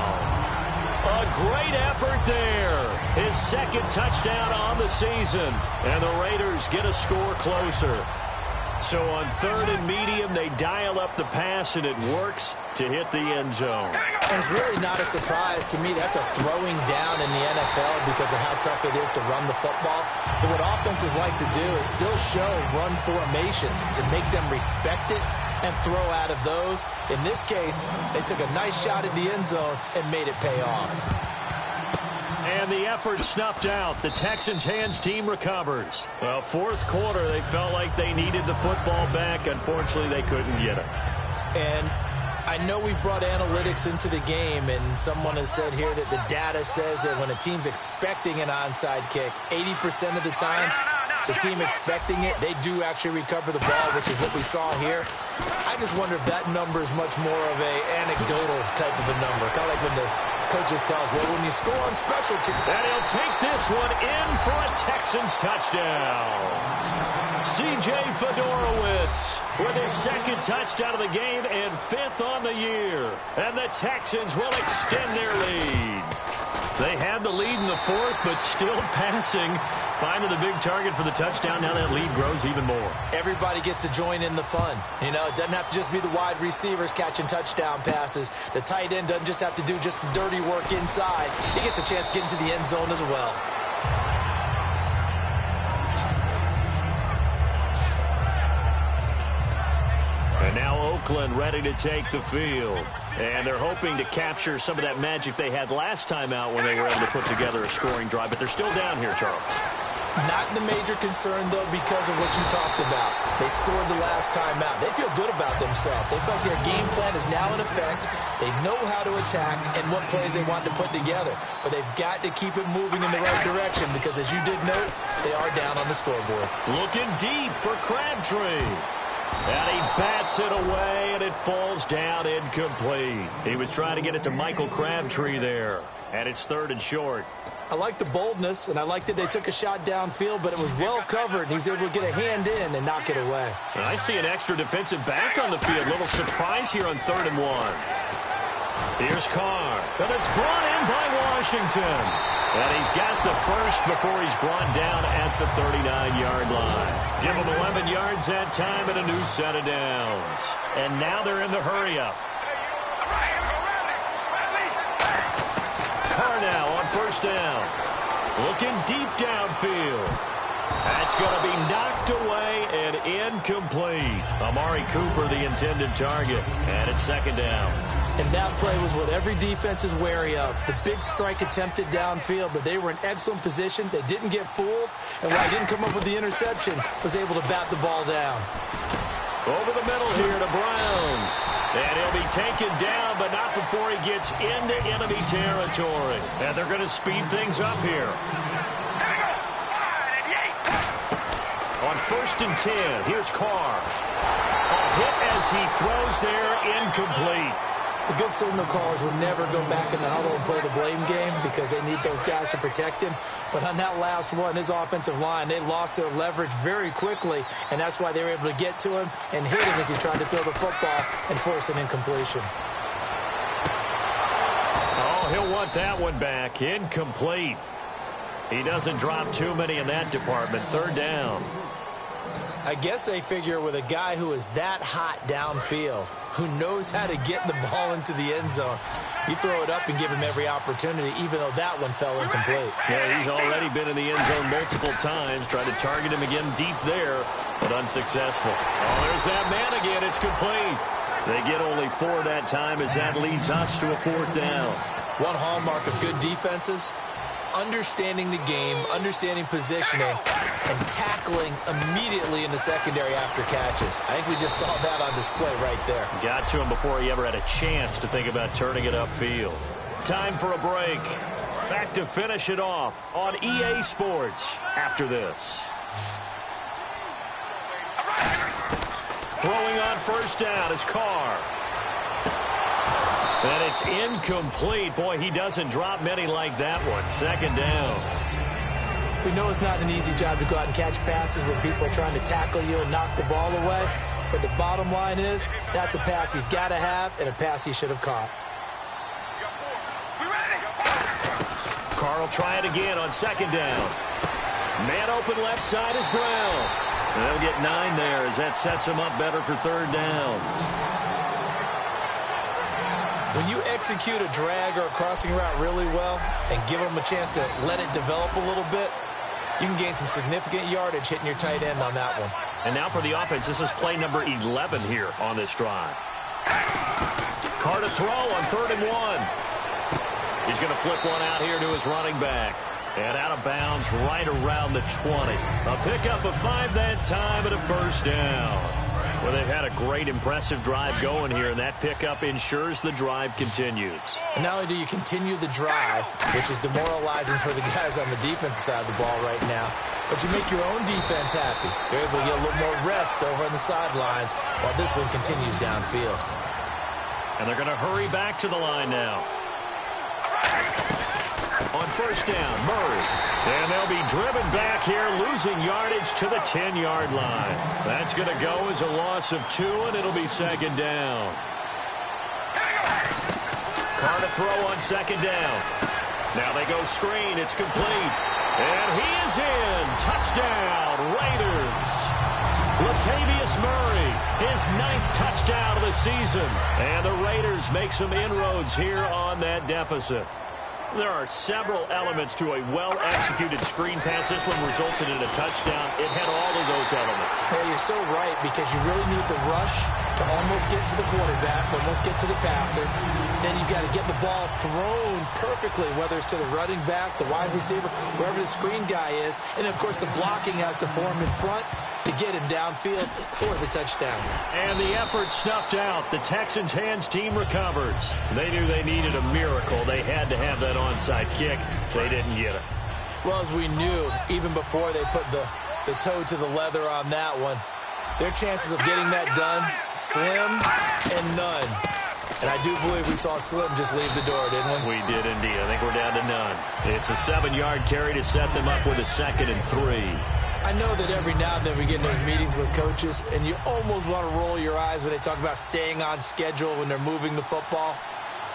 A great effort there. His second touchdown on the season. And the Raiders get a score closer. So on third and medium, they dial up the pass, and it works to hit the end zone. And it's really not a surprise to me. That's a throwing down in the NFL because of how tough it is to run the football. But what offenses like to do is still show run formations to make them respect it and throw out of those. In this case, they took a nice shot at the end zone and made it pay off. And the effort snuffed out. The Texans' hands team recovers. Well, fourth quarter, they felt like they needed the football back. Unfortunately, they couldn't get it. And I know we've brought analytics into the game, and someone has said here that the data says that when a team's expecting an onside kick, 80% of the time, the team expecting it, they do actually recover the ball, which is what we saw here. I just wonder if that number is much more of a anecdotal type of a number, kind of like when the coaches tell us, well, when you score on special teams. And he'll take this one in for a Texans touchdown. C.J. Fedorowicz with his second touchdown of the game and 5th on the year. And the Texans will extend their lead. They had the lead in the 4th, but still passing. Finding the big target for the touchdown. Now that lead grows even more. Everybody gets to join in the fun. You know, it doesn't have to just be the wide receivers catching touchdown passes. The tight end doesn't just have to do just the dirty work inside. He gets a chance to get into the end zone as well. And now Oakland ready to take the field. And they're hoping to capture some of that magic they had last time out when they were able to put together a scoring drive. But they're still down here, Charles. Not the major concern, though, because of what you talked about. They scored the last time out. They feel good about themselves. They feel like their game plan is now in effect. They know how to attack and what plays they want to put together. But they've got to keep it moving in the right direction because, as you did note, they are down on the scoreboard. Looking deep for Crabtree. And he bats it away, and it falls down incomplete. He was trying to get it to Michael Crabtree there. And it's third and short. I like the boldness, and I like that they took a shot downfield, but it was well covered, and he was able to get a hand in and knock it away. And I see an extra defensive back on the field. Little surprise here on 3rd and 1. Here's Carr. And it's brought in by Washington. And he's got the first before he's brought down at the 39-yard line. Give him 11 yards that time and a new set of downs. And now they're in the hurry-up. Carr now on first down. Looking deep downfield. That's going to be knocked away and incomplete. Amari Cooper, the intended target. And it's second down. And that play was what every defense is wary of. The big strike attempted downfield, but they were in excellent position. They didn't get fooled. And while he didn't come up with the interception, was able to bat the ball down. Over the middle here to Brown. And he'll be taken down, but not before he gets into enemy territory. And they're going to speed things up here. On 1st and 10, here's Carr. A hit as he throws there, incomplete. The good signal callers would never go back in the huddle and play the blame game because they need those guys to protect him. But on that last one, his offensive line, they lost their leverage very quickly, and that's why they were able to get to him and hit him as he tried to throw the football and force an incompletion. Oh, he'll want that one back. Incomplete. He doesn't drop too many in that department. 3rd down. I guess they figure with a guy who is that hot downfield, who knows how to get the ball into the end zone, you throw it up and give him every opportunity, even though that one fell incomplete. Yeah, he's already been in the end zone multiple times, tried to target him again deep there, but unsuccessful. Oh, there's that man again. It's complete. They get only 4 that time as that leads us to a 4th down. One hallmark of good defenses is understanding the game, understanding positioning, and tackling immediately in the secondary after catches. I think we just saw that on display right there. Got to him before he ever had a chance to think about turning it upfield. Time for a break. Back to finish it off on EA Sports after this. Throwing on 1st down is Carr. And it's incomplete. Boy, he doesn't drop many like that one. 2nd down. We know it's not an easy job to go out and catch passes where people are trying to tackle you and knock the ball away. But the bottom line is, that's a pass he's got to have and a pass he should have caught. Carr will try it again on 2nd down. Man open left side is Brown. And they'll get 9 there as that sets him up better for 3rd down. When you execute a drag or a crossing route really well and give them a chance to let it develop a little bit, you can gain some significant yardage hitting your tight end on that one. And now for the offense, this is play number 11 here on this drive. Carr to throw on 3rd and 1. He's going to flip one out here to his running back. And out of bounds right around the 20. A pickup of 5 that time and a 1st down. Well, they've had a great, impressive drive going here, and that pickup ensures the drive continues. And not only do you continue the drive, which is demoralizing for the guys on the defensive side of the ball right now, but you make your own defense happy. They're able to get a little more rest over on the sidelines while this one continues downfield. And they're going to hurry back to the line now. On 1st down, Murray. And they'll be driven back here, losing yardage to the 10-yard line. That's going to go as a loss of 2, and it'll be 2nd down. Carr to throw on 2nd down. Now they go screen. It's complete. And he is in. Touchdown, Raiders. Latavius Murray, his 9th touchdown of the season. And the Raiders make some inroads here on that deficit. There are several elements to a well-executed screen pass. This one resulted in a touchdown. It had all of those elements. Hey, you're so right, because you really need the rush to almost get to the quarterback, almost get to the passer. Then you've got to get the ball thrown perfectly, whether it's to the running back, the wide receiver, wherever the screen guy is. And, of course, the blocking has to form in front to get him downfield for the touchdown. And the effort snuffed out. The Texans' hands team recovers. They knew they needed a miracle. They had to have that onside kick. They didn't get it. Well, as we knew, even before they put the toe to the leather on that one, their chances of getting that done, slim and none. And I do believe we saw Slim just leave the door, didn't we? We did indeed. I think we're down to none. It's a 7-yard carry to set them up with a 2nd and 3. I know that every now and then we get in those meetings with coaches, and you almost want to roll your eyes when they talk about staying on schedule when they're moving the football.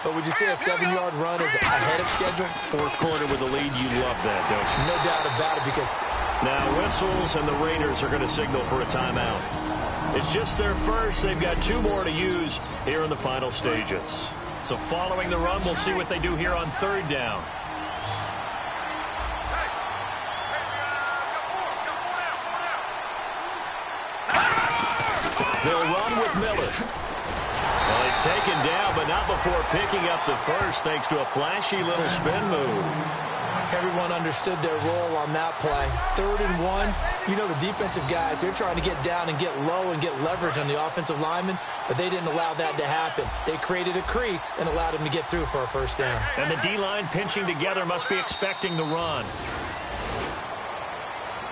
But would you say a 7-yard run is ahead of schedule? 4th quarter with a lead, you love that, don't you? No doubt about it, because now whistles and the Raiders are going to signal for a timeout. It's just their first. They've got 2 more to use here in the final stages. So following the run, we'll see what they do here on 3rd down. They'll run with Miller. Well, he's taken down, but not before picking up the first, thanks to a flashy little spin move. Everyone understood their role on that play. 3rd and 1, you know the defensive guys, they're trying to get down and get low and get leverage on the offensive lineman, but they didn't allow that to happen. They created a crease and allowed him to get through for a first down. And the D-line pinching together must be expecting the run.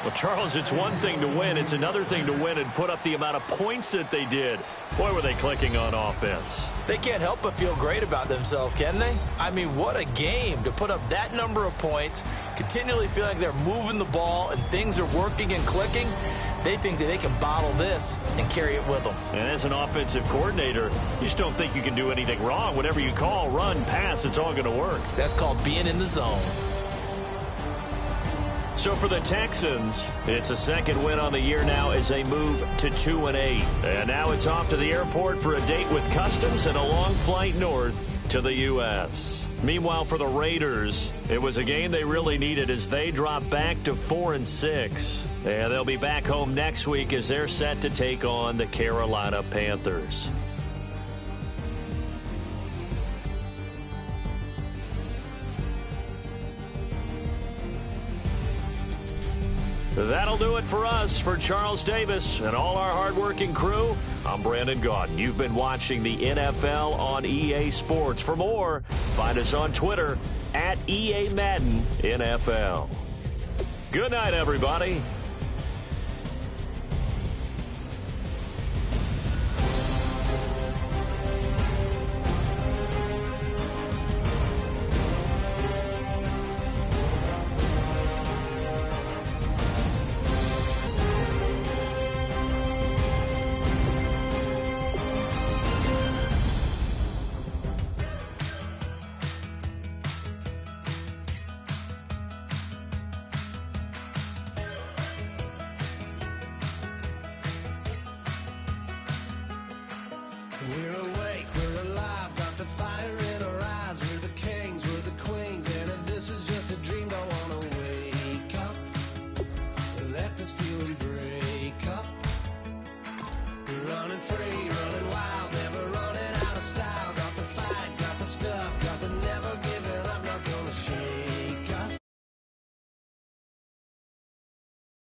Well, Charles, it's one thing to win. It's another thing to win and put up the amount of points that they did. Boy, were they clicking on offense. They can't help but feel great about themselves, can they? I mean, what a game to put up that number of points, continually feel like they're moving the ball and things are working and clicking. They think that they can bottle this and carry it with them. And as an offensive coordinator, you just don't think you can do anything wrong. Whatever you call, run, pass, it's all going to work. That's called being in the zone. So for the Texans, it's a second win on the year now as they move to 2-8. And now it's off to the airport for a date with Customs and a long flight north to the U.S. Meanwhile, for the Raiders, it was a game they really needed as they drop back to 4-6. And they'll be back home next week as they're set to take on the Carolina Panthers. That'll do it for us. For Charles Davis and all our hardworking crew, I'm Brandon Gaudin. You've been watching the NFL on EA Sports. For more, find us on Twitter at EA Madden NFL. Good night, everybody. We're awake.